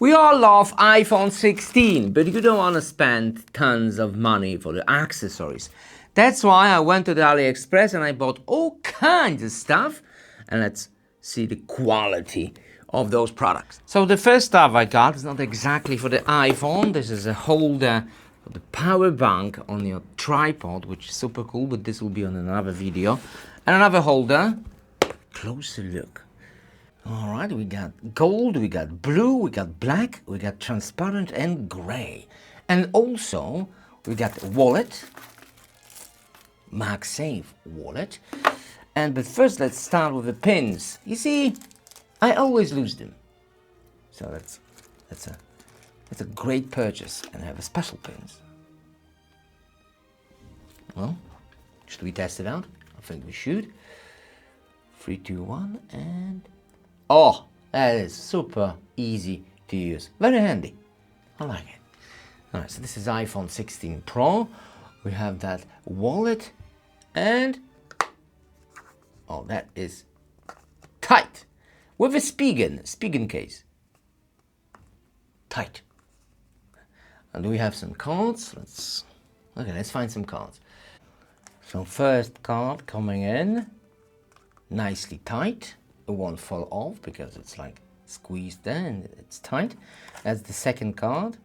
We all love iPhone 16, but you don't want to spend tons of money for the accessories. That's why I went to the AliExpress and I bought all kinds of stuff. And let's see the quality of those products. So the first stuff I got is not exactly for the iPhone. This is a holder for the power bank on your tripod, which is super cool, but this will be on another video. And another holder. Closer look. All right, we got gold, we got blue, we got black, we got transparent and gray. And also, we got a wallet, MagSafe wallet. But first, let's start with the pins. You see, I always lose them. So that's a great purchase, and I have a special pins. Well, should we test it out? I think we should. 3, 2, 1, and... Oh, that is super easy to use. Very handy. I like it. All right, so this is iPhone 16 Pro. We have that wallet and... Oh, that is tight. With a Spigen case. Tight. And we have some cards. Let's find some cards. So first card coming in. Nicely tight. It won't fall off because it's like squeezed there and it's tight. That's the second card.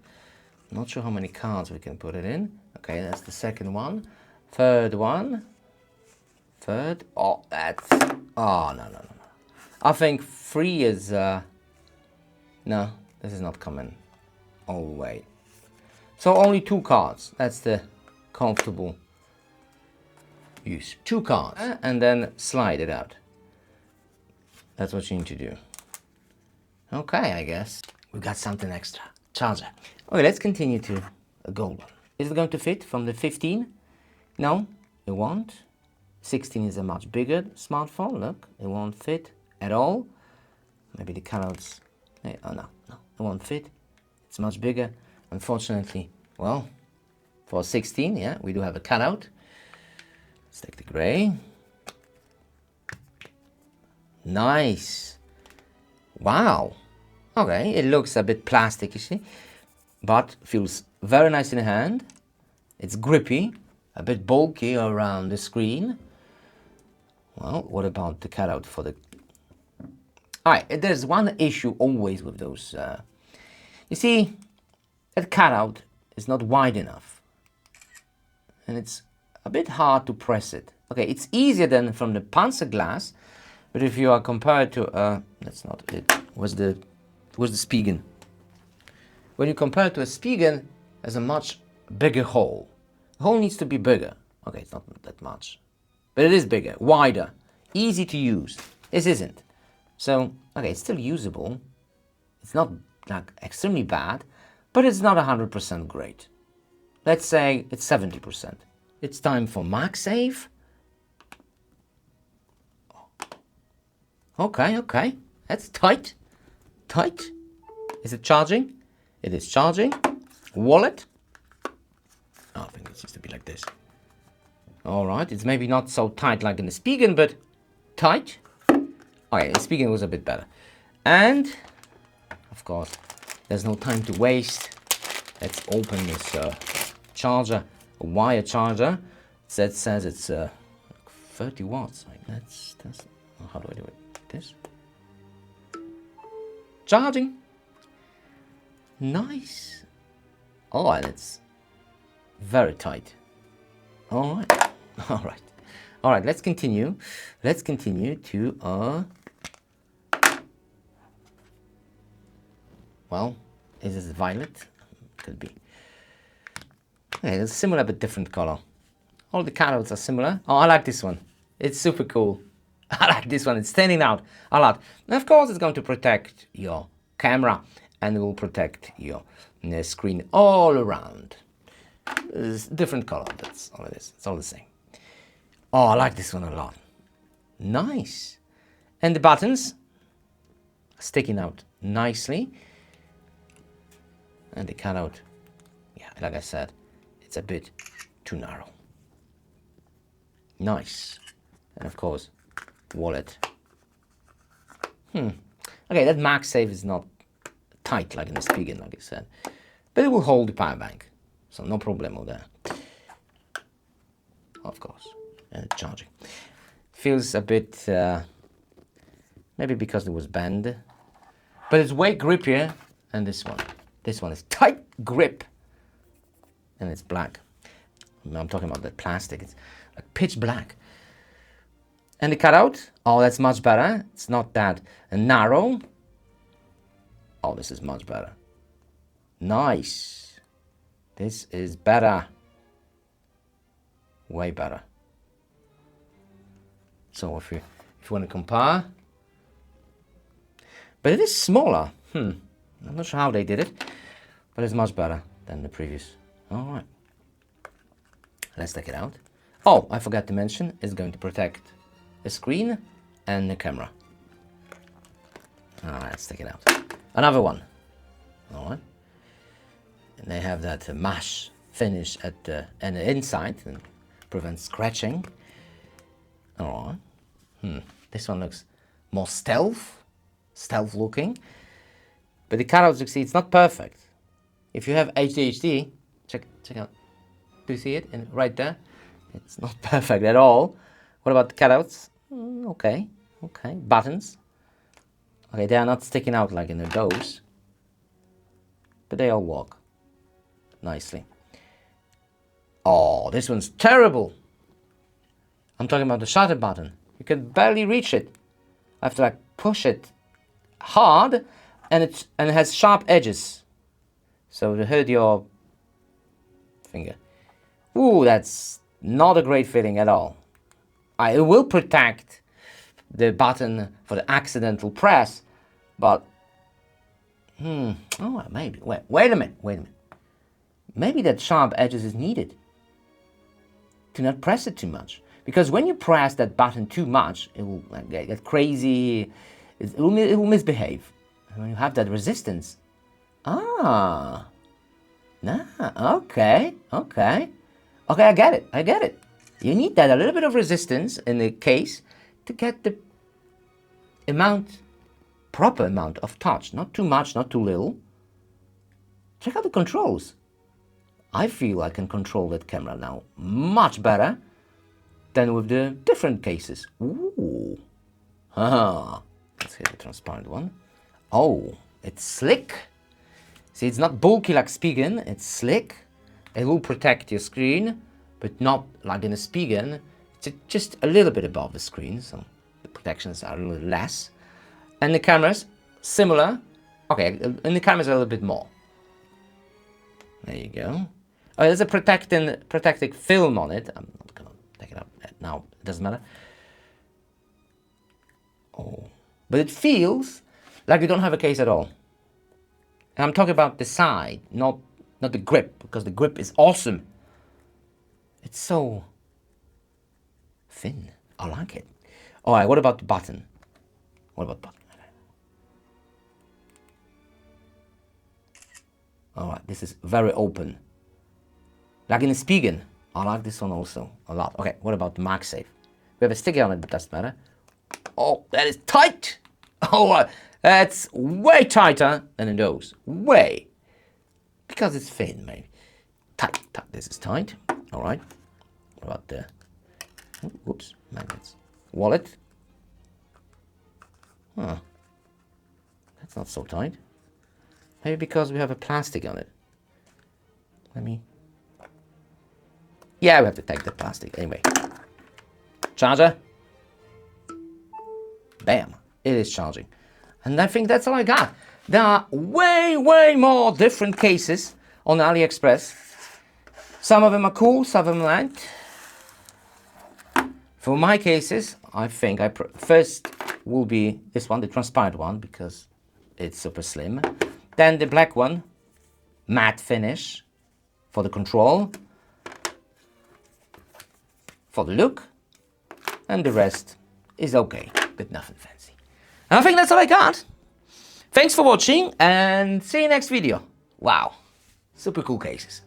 Not sure how many cards we can put it in. Okay, that's the second one. Third one. Third. Oh, that's... Oh, no. I think 3 is... No, this is not coming all the way. So only 2 cards. That's the comfortable use. 2 cards. And then slide it out. That's what you need to do. Okay, I guess. We got something extra. Charger. Okay, let's continue to a gold one. Is it going to fit from the 15? No, it won't. 16 is a much bigger smartphone. Look, it won't fit at all. Maybe the cutouts... Oh, no, it won't fit. It's much bigger. Unfortunately, well, for 16, yeah, we do have a cutout. Let's take the gray. Nice. Wow. Okay, it looks a bit plastic, you see, but feels very nice in the hand. It's grippy, a bit bulky around the screen. Well, what about the cutout for the... Alright, there's one issue always with those. You see, that cutout is not wide enough. And it's a bit hard to press it. Okay, it's easier than from the Panzer glass. But if you are compared to, that's not it, where's the Spigen? When you compare it to a Spigen, there's a much bigger hole. The hole needs to be bigger. Okay, it's not that much. But it is bigger, wider, easy to use. This isn't. So, okay, it's still usable. It's not like extremely bad, but it's not 100% great. Let's say it's 70%. It's time for MagSafe. Okay, that's tight. Tight. Is it charging? It is charging. Wallet. Oh, I think it needs to be like this. All right, it's maybe not so tight like in the Spigen, but tight. Okay, the Spigen was a bit better. And, of course, there's no time to waste. Let's open this charger, a wire charger. That says it's 30 watts. That's how do I do it? This. Charging. Nice. Oh, and it's very tight. All right, let's continue. Let's continue to well, is this violet? Could be. Okay, it's similar but different color. All the cutouts are similar. Oh, I like this one. It's super cool. I like this one. It's standing out a lot. And of course, it's going to protect your camera and it will protect your screen all around. It's different color. That's all it is. It's all the same. Oh, I like this one a lot. Nice. And the buttons are sticking out nicely. And the cutout, yeah, like I said, it's a bit too narrow. Nice. And of course, wallet. Okay, that MagSafe is not tight like in a Spigen, like I said. But it will hold the power bank, so no problem with that. Of course, and it's charging. Feels a bit, maybe because it was bent, but it's way grippier than this one. This one is tight grip, and it's black. I'm talking about the plastic. It's like pitch black. And the cutout, oh, that's much better. It's not that narrow. Oh, this is much better. Nice. This is better. Way better. So if you want to compare, but it is smaller. I'm not sure how they did it, but it's much better than the previous. All right. Let's take it out. Oh, I forgot to mention, it's going to protect the screen and the camera. All right, let's take it out. Another one. All right. And they have that mesh finish at the inside and prevents scratching. All right. This one looks more stealth looking. But the cutout, you see, it's not perfect. If you have HD, check out. Do you see it right there? It's not perfect at all. What about the cutouts? Okay. Buttons. Okay, they are not sticking out like in the doors, but they all work nicely. Oh, this one's terrible. I'm talking about the shutter button. You can barely reach it. I have to like push it hard, and it has sharp edges, so to hurt your finger. Ooh, that's not a great feeling at all. It will protect the button for the accidental press, but oh, maybe. Wait a minute. Maybe that sharp edges is needed to not press it too much. Because when you press that button too much, it will get crazy. It will misbehave. And when you have that resistance, okay. Okay, I get it. You need that a little bit of resistance in the case to get the proper amount of touch. Not too much, not too little. Check out the controls. I feel I can control that camera now much better than with the different cases. Ooh. Let's get the transparent one. Oh, it's slick. See, it's not bulky like Spigen, it's slick. It will protect your screen, but not like in a Spigen. It's just a little bit above the screen, so the protections are a little less. And the cameras, similar. Okay, and the cameras are a little bit more. There you go. Oh, there's a protecting film on it. I'm not gonna take it out now, it doesn't matter. Oh, but it feels like you don't have a case at all. And I'm talking about the side, not the grip, because the grip is awesome. It's so thin. I like it. All right, what about the button? All right, this is very open. Like in a Spigen. I like this one also a lot. Okay, what about the MagSafe? We have a sticker on it, but doesn't matter. Oh, that is tight. Oh, that's way tighter than in those. Way. Because it's thin, maybe. Tight. This is tight. All right. What about the magnets? Wallet. That's not so tight. Maybe because we have a plastic on it. Yeah, we have to take the plastic anyway. Charger. Bam. It is charging. And I think that's all I got. There are way more different cases on AliExpress. Some of them are cool, some of them aren't. For my cases, I think first will be this one, the transparent one, because it's super slim. Then the black one, matte finish for the control, for the look, and the rest is okay, but nothing fancy. And I think that's all I got. Thanks for watching and see you next video. Wow, super cool cases.